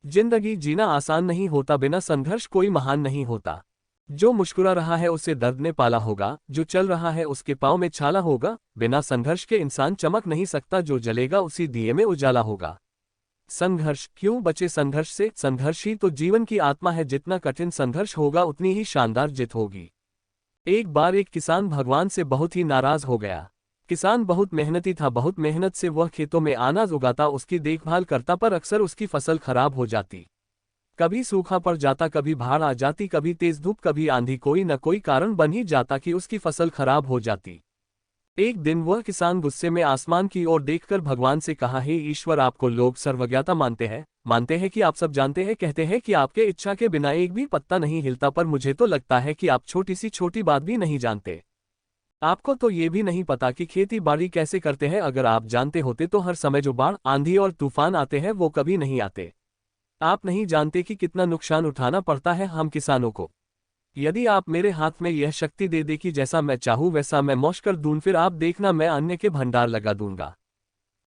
जिंदगी जीना आसान नहीं होता, बिना संघर्ष कोई महान नहीं होता। जो मुस्कुरा रहा है उसे दर्द ने पाला होगा, जो चल रहा है उसके पाँव में छाला होगा। बिना संघर्ष के इंसान चमक नहीं सकता, जो जलेगा उसी दिए में उजाला होगा। संघर्ष क्यों बचे संघर्ष से? संघर्ष ही तो जीवन की आत्मा है। जितना कठिन संघर्ष होगा उतनी ही शानदार जीत होगी। एक बार एक किसान भगवान से बहुत ही नाराज हो गया। किसान बहुत मेहनती था, बहुत मेहनत से वह खेतों में अनाज उगाता, उसकी देखभाल करता, पर अक्सर उसकी फसल खराब हो जाती। कभी सूखा पड़ जाता, कभी बाढ़ आ जाती, कभी तेज धूप, कभी आंधी, कोई न कोई कारण बन ही जाता कि उसकी फसल खराब हो जाती। एक दिन वह किसान गुस्से में आसमान की ओर देखकर भगवान से कहा, हे ईश्वर, आपको लोग सर्वज्ञता मानते हैं कि आप सब जानते हैं, कहते हैं कि आपके इच्छा के बिना एक भी पत्ता नहीं हिलता, पर मुझे तो लगता है कि आप छोटी सी छोटी बात भी नहीं जानते। आपको तो ये भी नहीं पता कि खेती बाड़ी कैसे करते हैं। अगर आप जानते होते तो हर समय जो बाढ़, आंधी और तूफान आते हैं वो कभी नहीं आते। आप नहीं जानते कि कितना नुकसान उठाना पड़ता है हम किसानों को। यदि आप मेरे हाथ में यह शक्ति दे दे कि जैसा मैं चाहूं वैसा मैं मौज कर दूं, फिर आप देखना मैं अन्न के भंडार लगा दूंगा।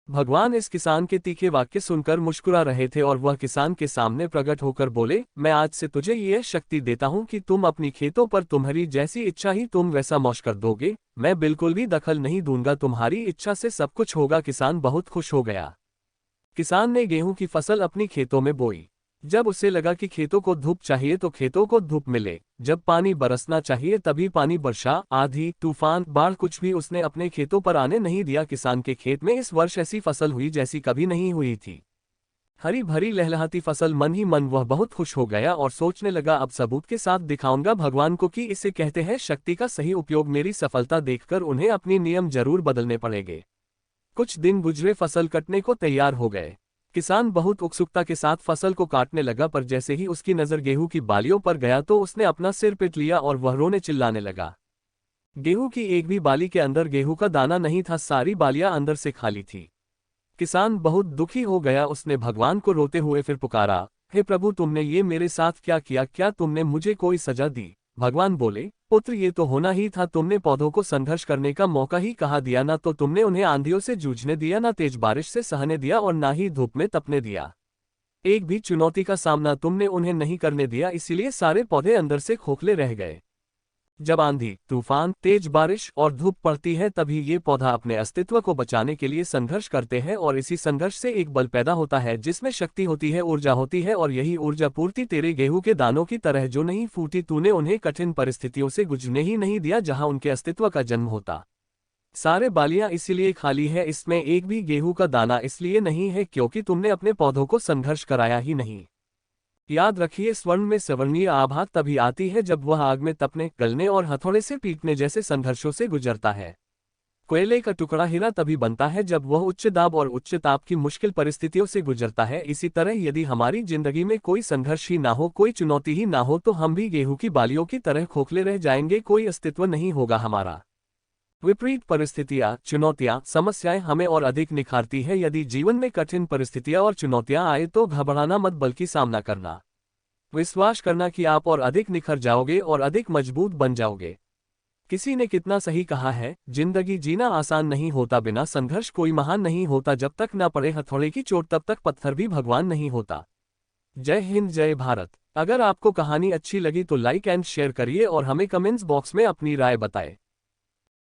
भगवान इस किसान के तीखे वाक्य सुनकर मुस्कुरा रहे थे और वह किसान के सामने प्रकट होकर बोले, मैं आज से तुझे यह शक्ति देता हूं कि तुम अपनी खेतों पर तुम्हारी जैसी इच्छा ही तुम वैसा मौज कर दोगे। मैं बिल्कुल भी दखल नहीं दूंगा, तुम्हारी इच्छा से सब कुछ होगा। किसान बहुत खुश हो गया। किसान ने गेहूं की फसल अपनी खेतों में बोई। जब उसे लगा कि खेतों को धूप चाहिए तो खेतों को धूप मिले, जब पानी बरसना चाहिए तभी पानी बरसा। आंधी, तूफान, बाढ़ कुछ भी उसने अपने खेतों पर आने नहीं दिया। किसान के खेत में इस वर्ष ऐसी फसल हुई जैसी कभी नहीं हुई थी। हरी भरी लहलहाती फसल। मन ही मन वह बहुत खुश हो गया और सोचने लगा, अब सबूत के साथ दिखाऊंगा भगवान को कि इसे कहते हैं शक्ति का सही उपयोग। मेरी सफलता देखकर उन्हें अपने नियम जरूर बदलने पड़ेंगे। कुछ दिन गुजरे, फसल कटने को तैयार हो गए। किसान बहुत उत्सुकता के साथ फसल को काटने लगा, पर जैसे ही उसकी नजर गेहूं की बालियों पर गया तो उसने अपना सिर पीट लिया और वह रोने चिल्लाने लगा। गेहूं की एक भी बाली के अंदर गेहूं का दाना नहीं था, सारी बालियां अंदर से खाली थी। किसान बहुत दुखी हो गया। उसने भगवान को रोते हुए फिर पुकारा, हे प्रभु, तुमने ये मेरे साथ क्या किया? क्या तुमने मुझे कोई सजा दी? भगवान बोले, पुत्र, ये तो होना ही था। तुमने पौधों को संघर्ष करने का मौका ही कहाँ दिया? ना तो तुमने उन्हें आंधियों से जूझने दिया, ना तेज बारिश से सहने दिया और ना ही धूप में तपने दिया। एक भी चुनौती का सामना तुमने उन्हें नहीं करने दिया, इसीलिए सारे पौधे अंदर से खोखले रह गए। जब आंधी, तूफान, तेज बारिश और धूप पड़ती है तभी ये पौधा अपने अस्तित्व को बचाने के लिए संघर्ष करते हैं, और इसी संघर्ष से एक बल पैदा होता है जिसमें शक्ति होती है, ऊर्जा होती है। और यही ऊर्जा पूर्ति तेरे गेहूं के दानों की तरह जो नहीं फूटी। तूने उन्हें कठिन परिस्थितियों से गुजरने ही नहीं दिया जहां उनके अस्तित्व का जन्म होता। सारे बालियां इसीलिए खाली है, इसमें एक भी गेहूं का दाना इसलिए नहीं है क्योंकि तुमने अपने पौधों को संघर्ष कराया ही नहीं। याद रखिए, स्वर्ण में सवर्णीय आभा तभी आती है जब वह आग में तपने, गलने और हथौड़े से पीटने जैसे संघर्षों से गुजरता है। कोयले का टुकड़ा हीरा तभी बनता है जब वह उच्च दाब और उच्च ताप की मुश्किल परिस्थितियों से गुजरता है। इसी तरह यदि हमारी जिंदगी में कोई संघर्ष ही ना हो, कोई चुनौती ही ना हो, तो हम भी गेहूं की बालियों की तरह खोखले रह जाएंगे, कोई अस्तित्व नहीं होगा हमारा। विपरीत परिस्थितियां, चुनौतियां, समस्याएं हमें और अधिक निखारती है। यदि जीवन में कठिन परिस्थितियां और चुनौतियां आए तो घबराना मत, बल्कि सामना करना। विश्वास करना कि आप और अधिक निखर जाओगे और अधिक मजबूत बन जाओगे। किसी ने कितना सही कहा है, जिंदगी जीना आसान नहीं होता, बिना संघर्ष कोई महान नहीं होता। जब तक न पड़े हथौड़े की चोट तब तक पत्थर भी भगवान नहीं होता। जय हिंद, जय भारत। अगर आपको कहानी अच्छी लगी तो लाइक एंड शेयर करिए और हमें कमेंट्स बॉक्स में अपनी राय बताएं।